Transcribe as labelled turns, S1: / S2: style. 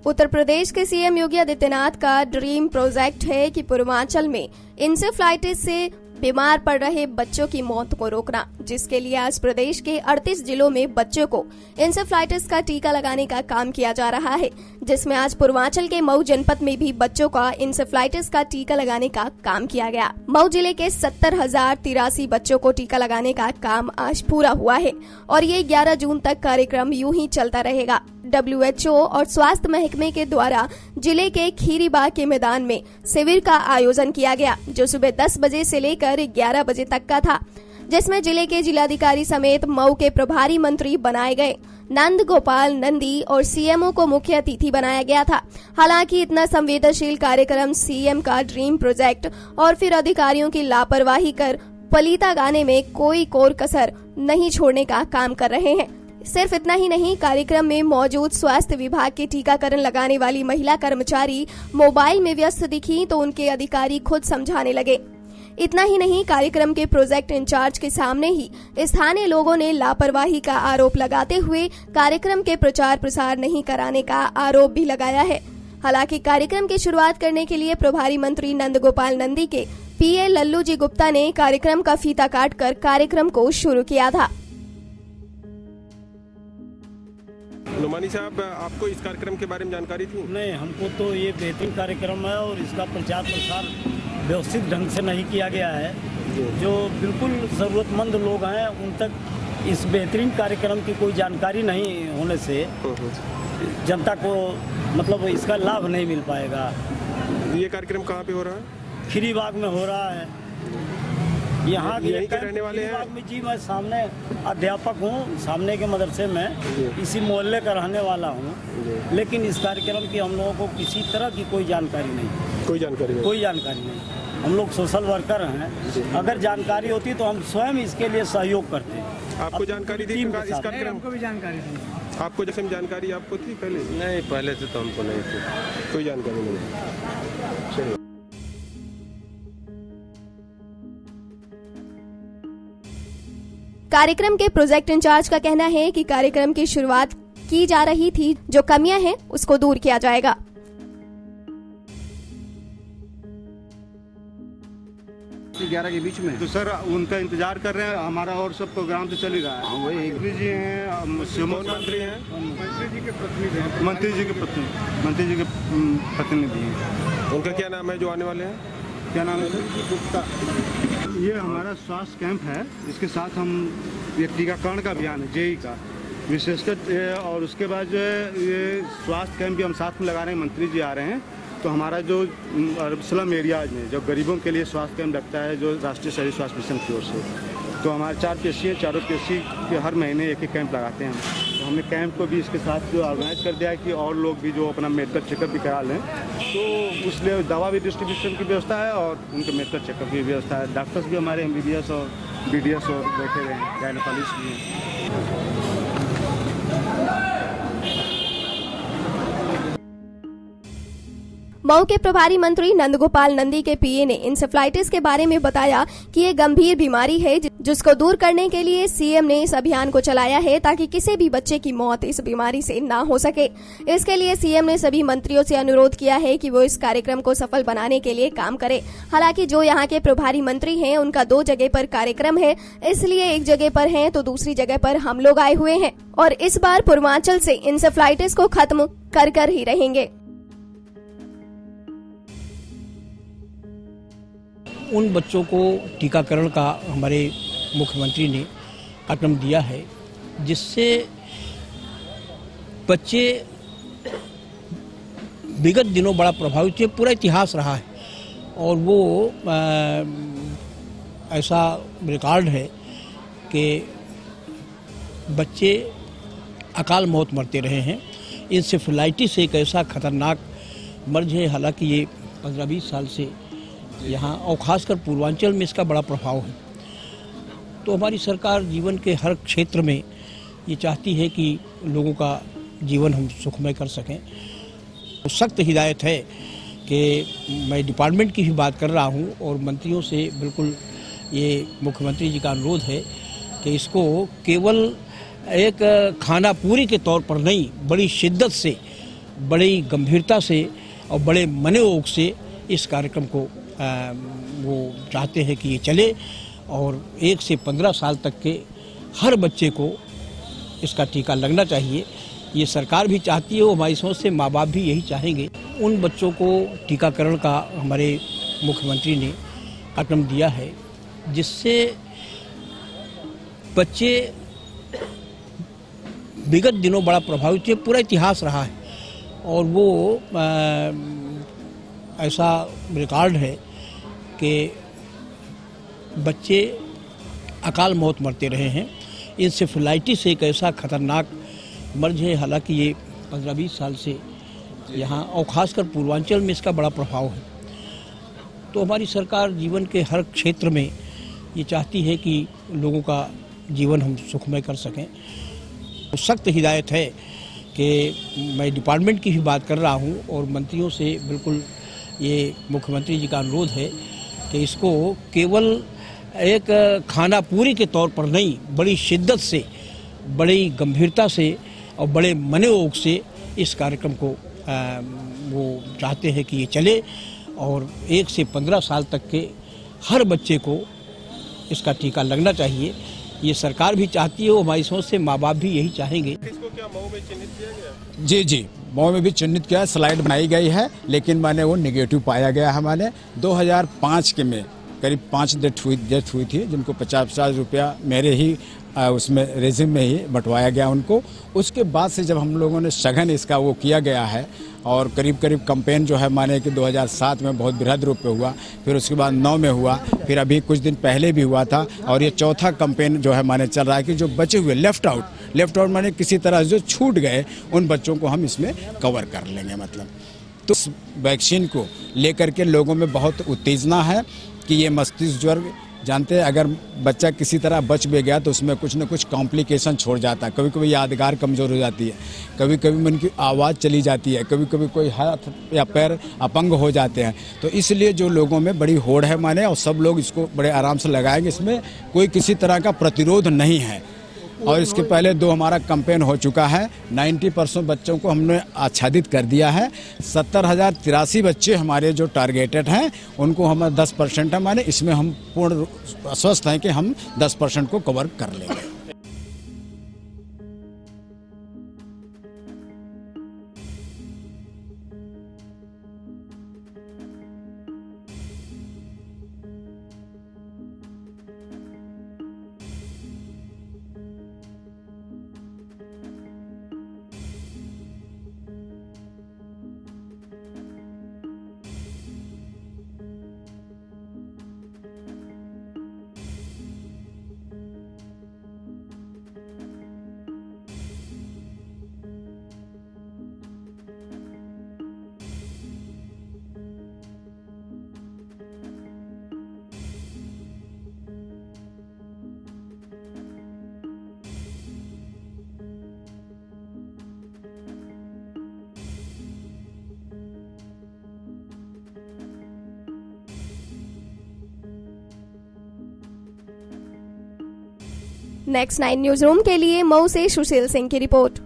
S1: उत्तर प्रदेश के सीएम योगी आदित्यनाथ का dream project है कि पूर्वांचल में इंसेफ्लाइटिस से बीमार पड़ रहे बच्चों की मौत को रोकना, जिसके लिए आज प्रदेश के 38 जिलों में बच्चों को इंसेफ्लाइटिस का टीका लगाने का काम किया जा रहा है, जिसमें आज पूर्वांचल के मऊ जनपद में भी बच्चों का इंसेफ्लाइटिस का टीका लगाने का काम किया गया। मऊ जिले के 70,083 बच्चों को टीका लगाने का काम आज पूरा हुआ है और ये 11 जून तक कार्यक्रम यूं ही चलता रहेगा। WHO और स्वास्थ्य महकमे के द्वारा जिले के खीरीबाग के मैदान में शिविर का आयोजन किया गया, जो सुबह 10 बजे से लेकर 11 बजे तक का था, जिसमें जिले के जिलाधिकारी समेत मऊ के प्रभारी मंत्री बनाए गए नंद गोपाल नंदी और सीएमओ को मुख्य अतिथि बनाया गया था। हालांकि इतना संवेदनशील कार्यक्रम सीएम का ड्रीम प्रोजेक्ट और फिर अधिकारियों की लापरवाही कर पलीता गाने में कोई कोर कसर नहीं छोड़ने का काम कर रहे हैं। सिर्फ इतना ही नहीं, कार्यक्रम में मौजूद स्वास्थ्य विभाग के टीकाकरण लगाने वाली महिला कर्मचारी मोबाइल में व्यस्त दिखी तो उनके अधिकारी खुद समझाने लगे। इतना ही नहीं, कार्यक्रम के प्रोजेक्ट इंचार्ज के सामने ही स्थानीय लोगों ने लापरवाही का आरोप लगाते हुए कार्यक्रम के प्रचार प्रसार नहीं कराने का आरोप भी लगाया है। हालांकि कार्यक्रम की शुरुआत करने के लिए प्रभारी मंत्री नंद गोपाल नंदी के PA लल्लू जी गुप्ता ने कार्यक्रम का फीता काटकर कार्यक्रम को शुरू किया था।
S2: नुमानी साहब, आपको इस कार्यक्रम के बारे में जानकारी थी?
S3: नहीं, हमको तो ये बेहतरीन कार्यक्रम है और इसका प्रचार प्रसार व्यवस्थित ढंग से नहीं किया गया है। जो बिल्कुल ज़रूरतमंद लोग हैं उन तक इस बेहतरीन कार्यक्रम की कोई जानकारी नहीं होने से जनता को मतलब इसका लाभ नहीं मिल पाएगा।
S2: ये कार्यक्रम कहाँ पे हो रहा है?
S3: खीरीबाग में हो रहा है। यहाँ
S2: यहीं के रहने वाले हैं?
S3: में जी, मैं सामने अध्यापक हूँ, सामने के मदरसे में इसी मोहल्ले का रहने वाला हूँ, लेकिन इस कार्यक्रम की हम लोगों को किसी तरह की कोई जानकारी नहीं।
S2: कोई जानकारी
S3: नहीं। हम लोग सोशल वर्कर हैं, अगर जानकारी होती तो हम स्वयं इसके लिए सहयोग करते।
S2: आपको जानकारी थी इस कार्यक्रम?
S4: हमको भी जानकारी थी।
S2: आपको जैसे जानकारी आपको थी पहले?
S5: नहीं, पहले से तो हमको नहीं थी,
S2: कोई जानकारी नहीं। चलिए।
S1: कार्यक्रम के प्रोजेक्ट इंचार्ज का कहना है कि कार्यक्रम की शुरुआत की जा रही थी, जो कमियां हैं उसको दूर किया जाएगा।
S4: 11 के बीच में
S6: तो सर उनका इंतजार कर रहे हैं, हमारा और सब प्रोग्राम तो चल ही रहा है। वही मंत्री जी हैं,
S2: मंत्री हैं,
S6: मंत्री जी के प्रतिनिधि हैं।
S2: उनका क्या नाम है जो आने वाले हैं?
S6: क्या नाम है सर? गुप्ता। ये हमारा स्वास्थ्य कैंप है, इसके साथ हम ये टीकाकरण का अभियान है JE का विशेषकर, और उसके बाद जो है ये स्वास्थ्य कैंप भी हम साथ में लगा रहे हैं। मंत्री जी आ रहे हैं तो हमारा जो स्लम एरियाज में जो गरीबों के लिए स्वास्थ्य कैंप लगता है, जो राष्ट्रीय शहरी स्वास्थ्य मिशन की ओर से, तो हमारे 4 PSC हैं, चारों PSC के हर महीने एक कैंप लगाते हैं हम। तो हमने कैंप को भी इसके साथ जो ऑर्गेनाइज कर दिया है कि और लोग भी जो अपना मेडिकल चेकअप भी करा लें, तो उसलिए दवा भी डिस्ट्रीब्यूशन की व्यवस्था है और उनके मेडिकल चेकअप की व्यवस्था है। डॉक्टर्स भी हमारे MBBS और BDS और बैठे हुए हैं, गायनोकोलॉजिस्ट भी हैं।
S1: मऊ के प्रभारी मंत्री नंदगोपाल नंदी के PA ने इंसेफ्लाइटिस के बारे में बताया कि ये गंभीर बीमारी है, जिसको दूर करने के लिए सीएम ने इस अभियान को चलाया है ताकि किसी भी बच्चे की मौत इस बीमारी से ना हो सके। इसके लिए सीएम ने सभी मंत्रियों से अनुरोध किया है कि वो इस कार्यक्रम को सफल बनाने के लिए काम करे। हालांकि जो यहाँ के प्रभारी मंत्री हैं उनका 2 जगह पर कार्यक्रम है, इसलिए एक जगह पर हैं तो दूसरी जगह पर हम लोग आए हुए हैं और इस बार पूर्वांचल से इंसेफ्लाइटिस को खत्म कर ही रहेंगे।
S7: उन बच्चों को टीकाकरण का हमारे मुख्यमंत्री ने कार्यक्रम दिया है, जिससे बच्चे विगत दिनों बड़ा प्रभावित हुए। पूरा इतिहास रहा है और वो ऐसा रिकॉर्ड है कि बच्चे अकाल मौत मरते रहे हैं। इंसेफ्लाइटिस एक ऐसा खतरनाक मर्ज है, हालांकि ये 15-20 साल से यहाँ और ख़ासकर पूर्वांचल में इसका बड़ा प्रभाव है। तो हमारी सरकार जीवन के हर क्षेत्र में ये चाहती है कि लोगों का जीवन हम सुखमय कर सकें। तो सख्त हिदायत है कि मैं डिपार्टमेंट की भी बात कर रहा हूँ और मंत्रियों से बिल्कुल ये मुख्यमंत्री जी का अनुरोध है कि इसको केवल एक खाना पूरी के तौर पर नहीं, बड़ी शिद्दत से बड़ी गंभीरता से और बड़े मनोयोग से इस कार्यक्रम को वो चाहते हैं कि ये चले और 1 से 15 साल तक के हर बच्चे को इसका टीका लगना चाहिए। ये सरकार भी चाहती है, वो हमारी सोच से माँ बाप भी यही चाहेंगे। उन बच्चों को टीकाकरण का हमारे मुख्यमंत्री ने कार्यक्रम दिया है जिससे बच्चे विगत दिनों बड़ा प्रभावित हुए, पूरा इतिहास रहा है और वो ऐसा रिकॉर्ड है कि बच्चे अकाल मौत मरते रहे हैं। इंसेफेलाइटिस एक ऐसा खतरनाक मर्ज है, हालांकि ये 15-20 साल से यहाँ और ख़ासकर पूर्वांचल में इसका बड़ा प्रभाव है। तो हमारी सरकार जीवन के हर क्षेत्र में ये चाहती है कि लोगों का जीवन हम सुखमय कर सकें। तो सख्त हिदायत है कि मैं डिपार्टमेंट की भी बात कर रहा हूँ और मंत्रियों से बिल्कुल ये मुख्यमंत्री जी का अनुरोध है कि इसको केवल एक खाना पूरी के तौर पर नहीं, बड़ी शिद्दत से, बड़ी गंभीरता से और बड़े मनोयोग से इस कार्यक्रम को वो चाहते हैं कि ये चले और 1 से 15 साल तक के हर बच्चे को इसका टीका लगना चाहिए। ये सरकार भी चाहती है, वो हमारी सोच से माँ बाप भी यही चाहेंगे।
S2: इसको क्या मऊ में चिन्हित किया गया?
S8: जी मऊ में भी चिन्हित किया है, स्लाइड बनाई गई है, लेकिन मैंने वो नेगेटिव पाया गया है। मैंने 2005 के में करीब 5 डेथ हुई थी जिनको 50-50 रुपया मेरे ही उसमें रेजिम में ही बंटवाया गया उनको। उसके बाद से जब हम लोगों ने सघन इसका वो किया गया है और करीब कैंपेन जो है माने कि 2007 में बहुत बृहद रूप पे हुआ, फिर उसके बाद 9 में हुआ, फिर अभी कुछ दिन पहले भी हुआ था और ये चौथा कैंपेन जो है माने चल रहा है कि जो बचे हुए लेफ्ट आउट माने किसी तरह जो छूट गए उन बच्चों को हम इसमें कवर कर लेंगे। मतलब तो इस वैक्सीन को लेकर के लोगों में बहुत उत्तेजना है कि ये मस्तिष्क ज्वर जानते हैं, अगर बच्चा किसी तरह बच भी गया तो उसमें कुछ न कुछ कॉम्प्लिकेशन छोड़ जाता है। कभी कभी यादगार कमज़ोर हो जाती है, कभी कभी मन की आवाज़ चली जाती है, कभी कभी कोई हाथ या पैर अपंग हो जाते हैं। तो इसलिए जो लोगों में बड़ी होड़ है माने और सब लोग इसको बड़े आराम से लगाएंगे। इसमें कोई किसी तरह का प्रतिरोध नहीं है और इसके पहले 2 हमारा कैंपेन हो चुका है। 90% बच्चों को हमने आच्छादित कर दिया है। 70,083 बच्चे हमारे जो टारगेटेड हैं उनको हम 10% है माने, इसमें हम पूर्ण आश्वस्त हैं कि हम 10% को कवर कर लेंगे।
S1: नेक्स्ट 9 न्यूज रूम के लिए मऊ से सुशील सिंह की रिपोर्ट।